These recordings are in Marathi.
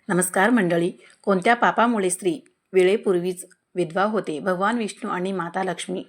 नमस्कार मंडळी. कोणत्या पापामुळे स्त्री वेळेपूर्वीच विधवा होते? भगवान विष्णू आणि माता लक्ष्मी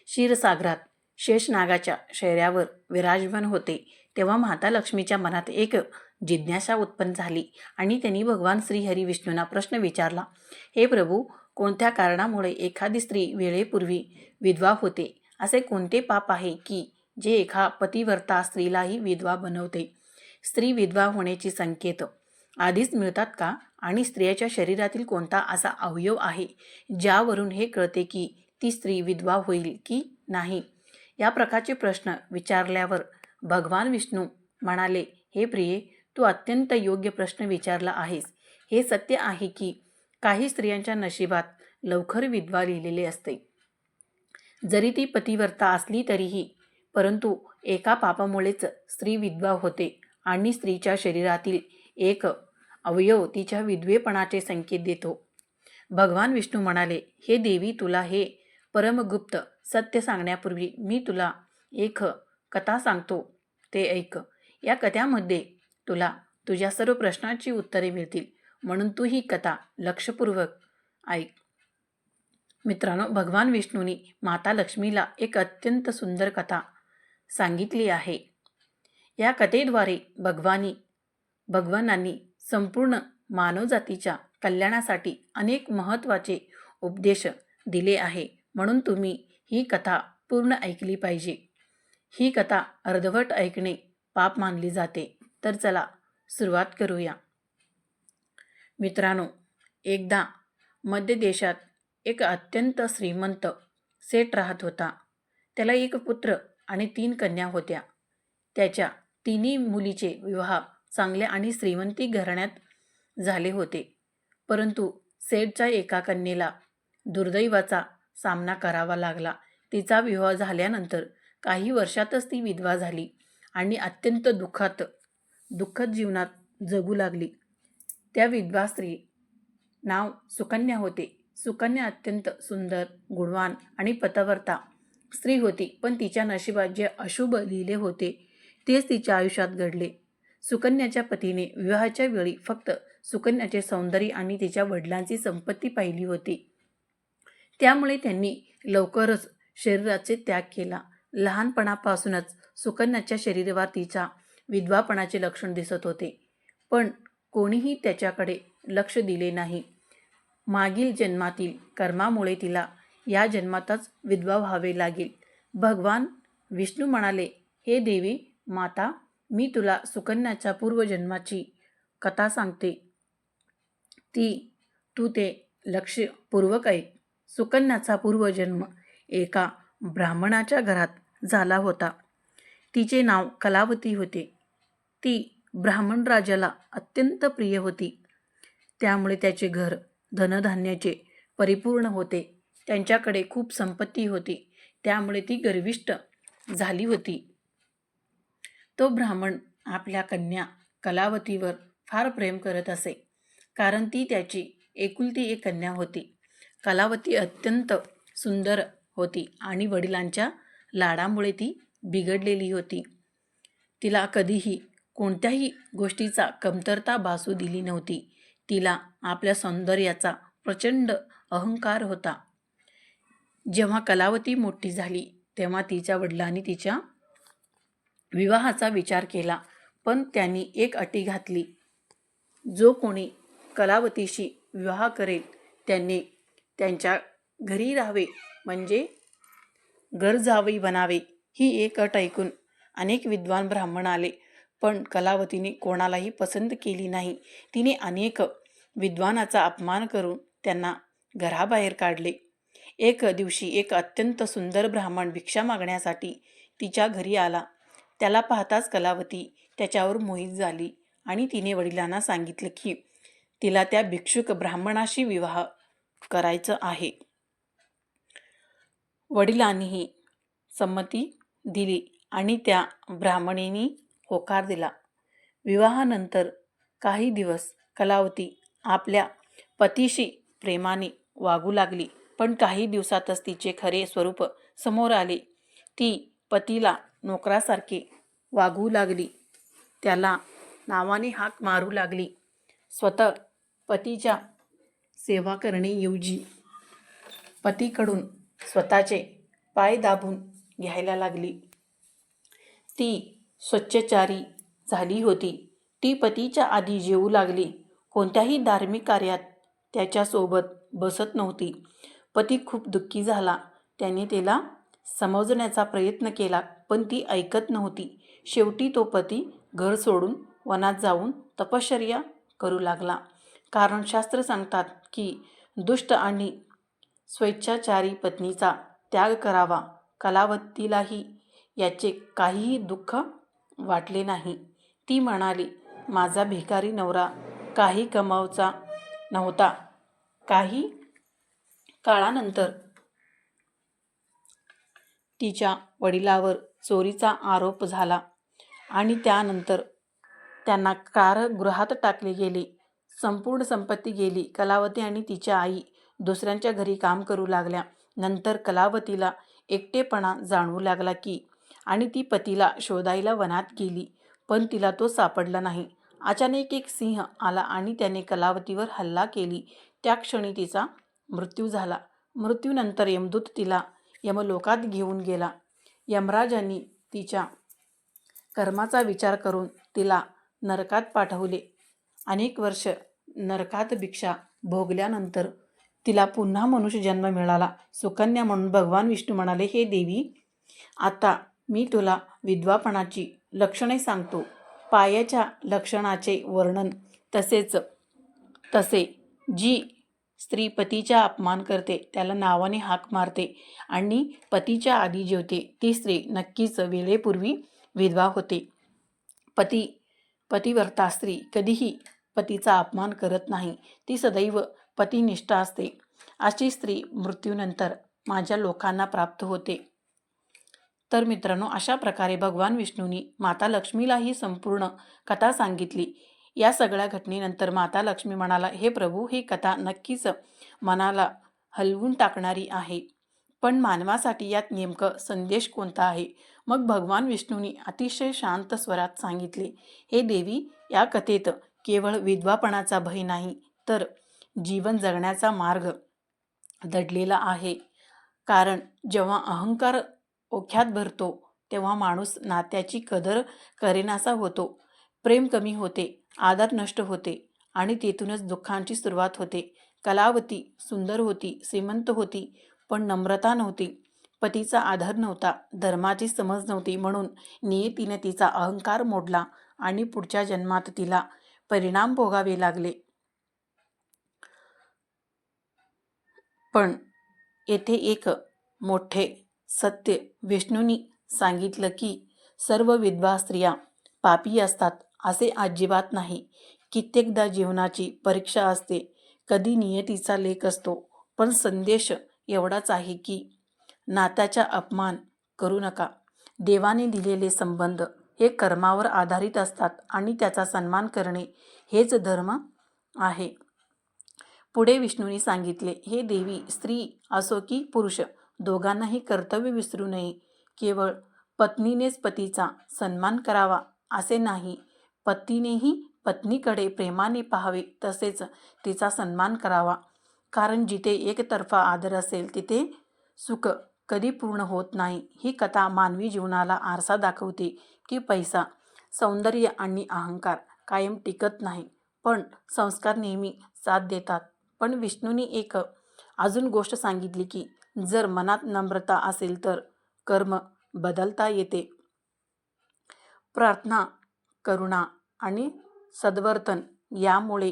क्षीरसागरात शेषनागाच्या शैर्यावर विराजमान होते तेव्हा माता लक्ष्मीच्या मनात एक जिज्ञासा उत्पन्न झाली आणि त्यांनी भगवान श्रीहरी विष्णूंना प्रश्न विचारला, हे प्रभू, कोणत्या कारणामुळे एखादी स्त्री वेळेपूर्वी विधवा होते? असे कोणते पाप आहे की जे एका पतिव्रता स्त्रीलाही विधवा बनवते? स्त्री विधवा होण्याची संकेत आधीच मिळतात का? आणि स्त्रियाच्या शरीरातील कोणता असा अवयव आहे ज्यावरून हे कळते की ती स्त्री विधवा होईल की नाही? या प्रकारचे प्रश्न विचारल्यावर भगवान विष्णू म्हणाले, हे प्रिये, तू अत्यंत योग्य प्रश्न विचारला आहेस. हे सत्य आहे की काही स्त्रियांच्या नशिबात लवकर विधवा लिहिलेले असते, जरी ती पतिव्रता असली तरीही. परंतु एका पापामुळेच स्त्री विधवा होते आणि स्त्रीच्या शरीरातील एक अवयव तिच्या विधवेपणाचे संकेत देतो. भगवान विष्णू म्हणाले, हे देवी, तुला हे परमगुप्त सत्य सांगण्यापूर्वी मी तुला एक कथा सांगतो, ते ऐक. या कथामध्ये तुला तुझ्या सर्व प्रश्नांची उत्तरे मिळतील, म्हणून तू ही कथा लक्षपूर्वक ऐक. मित्रांनो, भगवान विष्णूंनी माता लक्ष्मीला एक अत्यंत सुंदर कथा सांगितली आहे. या कथेद्वारे भगवानांनी संपूर्ण मानवजातीच्या कल्याणासाठी अनेक महत्त्वाचे उपदेश दिले आहे, म्हणून तुम्ही ही कथा पूर्ण ऐकली पाहिजे. ही कथा अर्धवट ऐकणे पाप मानली जाते. तर चला सुरुवात करूया. मित्रांनो, एकदा मध्य देशात एक अत्यंत श्रीमंत सेठ राहत होता. त्याला एक पुत्र आणि 3 कन्या होत्या. त्याच्या तिन्ही मुलीचे विवाह चांगल्या आणि श्रीमंती घराण्यात झाले होते. परंतु सेठच्या एका कन्येला दुर्दैवाचा सामना करावा लागला. तिचा विवाह झाल्यानंतर काही वर्षातच ती विधवा झाली आणि अत्यंत दुःखद जीवनात जगू लागली. त्या विधवा स्त्री नाव सुकन्या होते. सुकन्या अत्यंत सुंदर, गुणवान आणि पतिव्रता स्त्री होती, पण तिच्या नशिबात जे अशुभ लिहिले होते तेच तिच्या आयुष्यात घडले. सुकन्याच्या पतीने विवाहाच्या वेळी फक्त सुकन्याचे सौंदर्य आणि तिच्या वडिलांची संपत्ती पाहिली होती. त्यामुळे त्यांनी लवकरच शरीराचे त्याग केला. लहानपणापासूनच सुकन्याच्या शरीरावर तिच्या विधवापणाचे लक्षण दिसत होते, पण कोणीही त्याच्याकडे लक्ष दिले नाही. मागील जन्मातील कर्मामुळे तिला या जन्मातच विधवा व्हावे लागेल. भगवान विष्णू म्हणाले, हे देवी माता, मी तुला सुकन्याच्या पूर्वजन्माची कथा सांगते. तू ते लक्षपूर्वक ऐक. सुकन्याचा पूर्वजन्म एका ब्राह्मणाच्या घरात झाला होता. तिचे नाव कलावती होते. ती ब्राह्मण राजाला अत्यंत प्रिय होती. त्यामुळे त्याचे घर धनधान्याचे परिपूर्ण होते. त्यांच्याकडे खूप संपत्ती होती, त्यामुळे ती गर्विष्ठ झाली होती. तो ब्राह्मण आपल्या कन्या कलावतीवर फार प्रेम करत असे, कारण ती त्याची एकुलती एक कन्या होती. कलावती अत्यंत सुंदर होती आणि वडिलांच्या लाडामुळे ती बिघडलेली होती. तिला कधीही कोणत्याही गोष्टीचा कमतरता भासू दिली नव्हती. तिला आपल्या सौंदर्याचा प्रचंड अहंकार होता. जेव्हा कलावती मोठी झाली तेव्हा तिच्या वडिलांनी तिच्या विवाहाचा विचार केला, पण त्यांनी एक अटी घातली. जो कोणी कलावतीशी विवाह करेल त्यांनी त्यांच्या घरी राहावे, म्हणजे घर जावई बनावे. ही एक अट ऐकून अनेक विद्वान ब्राह्मण आले, पण कलावतीने कोणालाही पसंत केली नाही. तिने अनेक विद्वानाचा अपमान करून त्यांना घराबाहेर काढले. एक दिवशी एक अत्यंत सुंदर ब्राह्मण भिक्षा मागण्यासाठी तिच्या घरी आला. त्याला पाहताच कलावती त्याच्यावर मोहित झाली आणि तिने वडिलांना सांगितले की तिला त्या भिक्षुक ब्राह्मणाशी विवाह करायचा आहे. वडिलांनीही संमती दिली आणि त्या ब्राह्मणीने होकार दिला. विवाहानंतर काही दिवस कलावती आपल्या पतीशी प्रेमाने वागू लागली, पण काही दिवसातच तिचे खरे स्वरूप समोर आले. ती पतीला नोकरासारखे वागू लागली, त्याला नावाने हाक मारू लागली. स्वतः पतीच्या सेवा करण्याऐवजी पतीकडून स्वतःचे पाय दाबून घ्यायला लागली. ती स्वच्छाचारी झाली होती. ती पतीच्या आधी जेवू लागली. कोणत्याही धार्मिक कार्यात त्याच्यासोबत बसत नव्हती. पती खूप दुःखी झाला. त्याने तिला समजवण्याचा प्रयत्न केला, पण ती ऐकत नव्हती. शेवटी तो पती घर सोडून वनात जाऊन तपश्चर्या करू लागला. कारण शास्त्र सांगतात की दुष्ट आणि स्वेच्छाचारी पत्नीचा त्याग करावा. कलावतीलाही याचे काहीही दुःख वाटले नाही. ती म्हणाली, माझा भिकारी नवरा काही कमावचा नव्हता. काही काळानंतर तिच्या वडिलांवर चोरीचा आरोप झाला आणि त्यानंतर त्यांना कारागृहात टाकले गेले. संपूर्ण संपत्ती गेली. कलावती आणि तिच्या आई दुसऱ्यांच्या घरी काम करू लागल्या. नंतर कलावतीला एकटेपणा जाणवू लागला आणि ती पतीला शोधायला वनात गेली, पण तिला तो सापडला नाही. अचानक एक सिंह आला आणि त्याने कलावतीवर हल्ला केली. त्या क्षणी तिचा मृत्यू झाला. मृत्यूनंतर यमदूत तिला यमलोकात घेऊन गेला. यमराजांनी तिच्या कर्माचा विचार करून तिला नरकात पाठवले. अनेक वर्ष नरकात भिक्षा भोगल्यानंतर तिला पुन्हा मनुष्य जन्म मिळाला. सुकन्या म्हणून भगवान विष्णू म्हणाले, हे देवी, आता मी तुला विधवापणाची लक्षणे सांगतो. पायाच्या लक्षणाचे वर्णन तसे जी स्त्री पतीचा अपमान करते, त्याला नावाने हाक मारते आणि पतीच्या आधी जेवते, ती स्त्री नक्कीच वेळेपूर्वी विधवा होते. पतिव्रता स्त्री कधीही पतीचा अपमान करत नाही. ती सदैव पतिनिष्ठ असते. अशी स्त्री मृत्यूनंतर माझ्या लोकांना प्राप्त होते. तर मित्रांनो, अशा प्रकारे भगवान विष्णूंनी माता लक्ष्मीला ही संपूर्ण कथा सांगितली. या सगळ्या घटनेनंतर माता लक्ष्मी म्हणाला, हे प्रभू, ही कथा नक्कीच मनाला हलवून टाकणारी आहे, पण मानवासाठी यात नेमकं संदेश कोणता आहे? मग भगवान विष्णूंनी अतिशय शांत स्वरात सांगितले, हे देवी, या कथेत केवळ विधवापणाचा भय नाही, तर जीवन जगण्याचा मार्ग दडलेला आहे. कारण जेव्हा अहंकार ओख्यात भरतो, तेव्हा माणूस नात्याची कदर करेनासा होतो. प्रेम कमी होते, आदर नष्ट होते आणि तेथूनच दुःखांची सुरुवात होते. कलावती सुंदर होती, श्रीमंत होती, पण नम्रता नव्हती. पतीचा आदर नव्हता, धर्माची समज नव्हती. म्हणून नियतीने तिचा अहंकार मोडला आणि पुढच्या जन्मात तिला परिणाम भोगावे लागले. पण येथे एक मोठे सत्य विष्णूंनी सांगितलं की सर्व विधवा स्त्रिया पापी असतात असे अजिबात नाही. कित्येकदा जीवनाची परीक्षा असते, कधी नियतीचा लेख असतो. पण संदेश एवढाच आहे की नात्याचा अपमान करू नका. देवाने दिलेले संबंध हे कर्मावर आधारित असतात आणि त्याचा सन्मान करणे हेच धर्म आहे. पुढे विष्णूंनी सांगितले, हे देवी, स्त्री असो की पुरुष, दोघांनाही कर्तव्य विसरू नये. केवळ पत्नीनेच पतीचा सन्मान करावा असे नाही, पतीनेही पत्नीकडे प्रेमाने पाहावे, तसेच तिचा सन्मान करावा. कारण जिथे एकतर्फा आदर असेल तिथे सुख कधी पूर्ण होत नाही. ही कथा मानवी जीवनाला आरसा दाखवते की पैसा, सौंदर्य आणि अहंकार कायम टिकत नाही, पण संस्कार नेहमी साथ देतात. पण विष्णूंनी एक अजून गोष्ट सांगितली की जर मनात नम्रता असेल तर कर्म बदलता येते. प्रार्थना, करुणा आणि सद्वर्तन यामुळे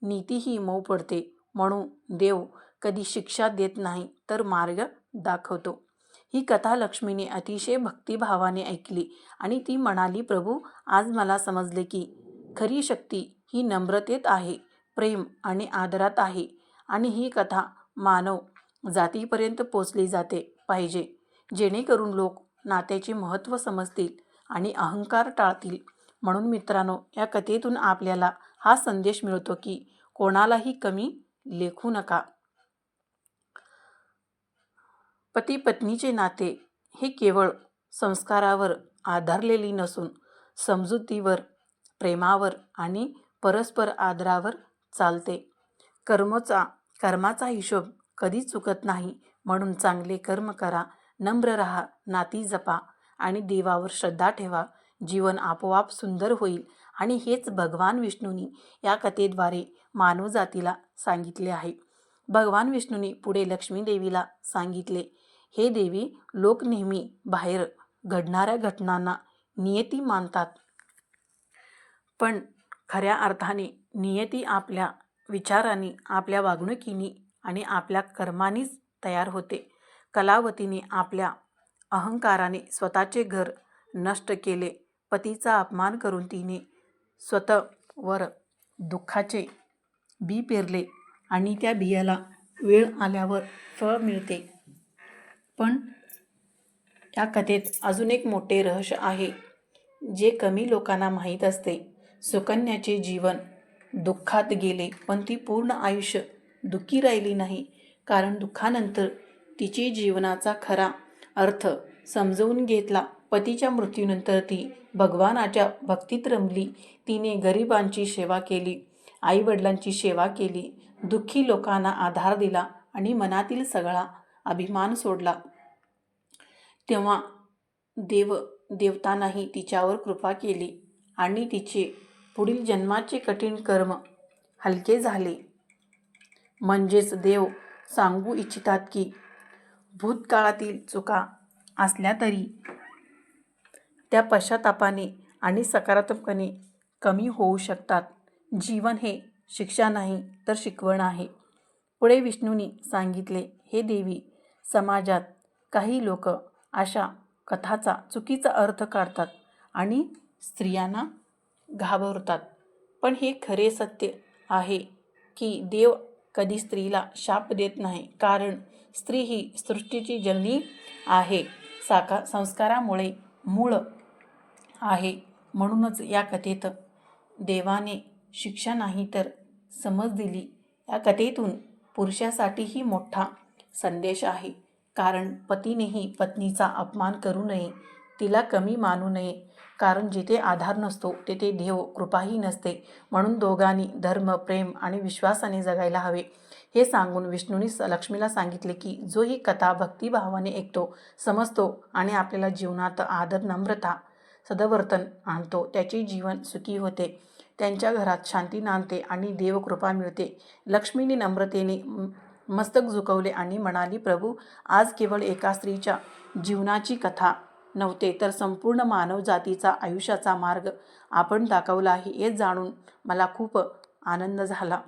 नीतीही मऊ पडते. म्हणून देव कधी शिक्षा देत नाही, तर मार्ग दाखवतो. ही कथा लक्ष्मीने अतिशय भक्तिभावाने ऐकली आणि ती म्हणाली, प्रभू, आज मला समजले की खरी शक्ती ही नम्रतेत आहे, प्रेम आणि आदरात आहे. आणि ही कथा मानव जातीपर्यंत पोचली जाते पाहिजे, जेणेकरून लोक नात्याचे महत्त्व समजतील आणि अहंकार टाळतील. म्हणून मित्रांनो, या कथेतून आपल्याला हा संदेश मिळतो की कोणालाही कमी लेखू नका. पती पत्नीचे नाते हे केवळ संस्कारावर आधारलेले नसून समजुतीवर, प्रेमावर आणि परस्पर आदरावर चालते. कर्माचा हिशोब कधीच चुकत नाही. म्हणून चांगले कर्म करा, नम्र राहा, नाती जपा आणि देवावर श्रद्धा ठेवा. जीवन आपोआप सुंदर होईल. आणि हेच भगवान विष्णूंनी या कथेद्वारे मानवजातीला सांगितले आहे. भगवान विष्णूंनी पुढे लक्ष्मी देवीला सांगितले, हे देवी, लोक नेहमी बाहेर घडणाऱ्या घटनांना नियती मानतात, पण खऱ्या अर्थाने नियती आपल्या विचारांनी, आपल्या वागणुकीने आणि आपल्या कर्मांनीच तयार होते. कलावतीने आपल्या अहंकाराने स्वतःचे घर नष्ट केले. पतीचा अपमान करून तिने स्वतःवर दुःखाचे बी पेरले आणि त्या बियाला वेळ आल्यावर फळ मिळते. पण या कथेत अजून एक मोठे रहस्य आहे, जे कमी लोकांना माहीत असते. सुकन्याचे जीवन दुःखात गेले, पण ती पूर्ण आयुष्य दुःखी राहिली नाही. कारण दुःखानंतर तिचे जीवनाचा खरा अर्थ समजून घेतला. पतीच्या मृत्यूनंतर ती भगवानाच्या भक्तीत रमली. तिने गरिबांची सेवा केली, आईवडिलांची सेवा केली, दुःखी लोकांना आधार दिला आणि मनातील सगळा अभिमान सोडला. तेव्हा देवतांनाही तिच्यावर कृपा केली आणि तिचे पुढील जन्माचे कठीण कर्म हलके झाले. म्हणजेच देव सांगू इच्छितात की भूतकाळातील चुका असल्या तरी त्या पश्चातापाने आणि सकारात्मकपणे कमी होऊ शकतात. जीवन हे शिक्षा नाही तर शिकवण आहे. पुढे विष्णूंनी सांगितले, हे देवी, समाजात काही लोक अशा कथाचा चुकीचा अर्थ काढतात आणि स्त्रियांना घाबरतात. पण हे खरे सत्य आहे की देव कधी स्त्रीला शाप देत नाही, कारण स्त्री ही सृष्टीची जननी आहे, संस्कारामुळे मूळ आहे. म्हणूनच या कथेत देवाने शिक्षा नाही तर समज दिली. या कथेतून पुरुषासाठीही मोठा संदेश आहे, कारण पतीनेही पत्नीचा अपमान करू नये, तिला कमी मानू नये, कारण जिथे आधार नसतो तेथे देव कृपाही नसते. म्हणून दोघांनी धर्म, प्रेम आणि विश्वासाने जगायला हवे. हे सांगून विष्णूंनी लक्ष्मीला सांगितले की जो ही कथा भक्तिभावाने ऐकतो, समजतो आणि आपल्याला जीवनात आदर, नम्रता, सद्वर्तन आणतो, त्याचे जीवन सुखी होते, त्यांच्या घरात शांती नांदते आणि देवकृपा मिळते. लक्ष्मीने नम्रतेने मस्तक झुकवले आणि म्हणाली, प्रभू, आज केवळ एका स्त्रीच्या जीवनाची कथा नव्हते, तर संपूर्ण मानव जातीचा आयुष्याचा मार्ग आपण दाखवला आहे. हे जाणून मला खूप आनंद झाला.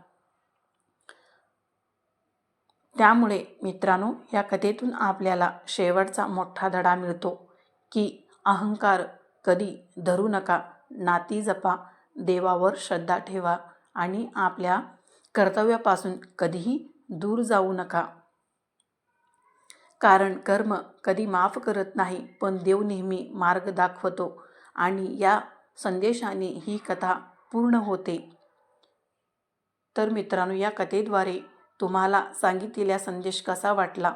त्यामुळे मित्रांनो, या कथेतून आपल्याला शेवटचा मोठा धडा मिळतो की अहंकार कधी धरू नका, नाती जपा, देवावर श्रद्धा ठेवा आणि आपल्या कर्तव्यापासून कधीही दूर जाऊ नका. कारण कर्म कधी माफ करत नाही, पण देव नेहमी मार्ग दाखवतो. आणि या संदेशाने ही कथा पूर्ण होते. तर मित्रांनो, या कथेद्वारे तुम्हाला सांगितलेला संदेश कसा वाटला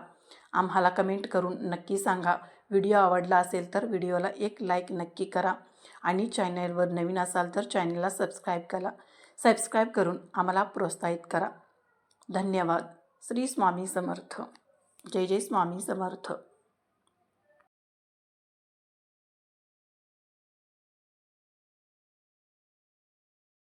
आम्हाला कमेंट करून नक्की सांगा. व्हिडिओ आवडला असेल तर व्हिडिओला एक लाईक नक्की करा आणि चॅनलवर नवीन असाल तर चॅनलला सबस्क्राईब करून आम्हाला प्रोत्साहित करा. धन्यवाद. श्री स्वामी समर्थ. जय जय स्वामी समर्थ.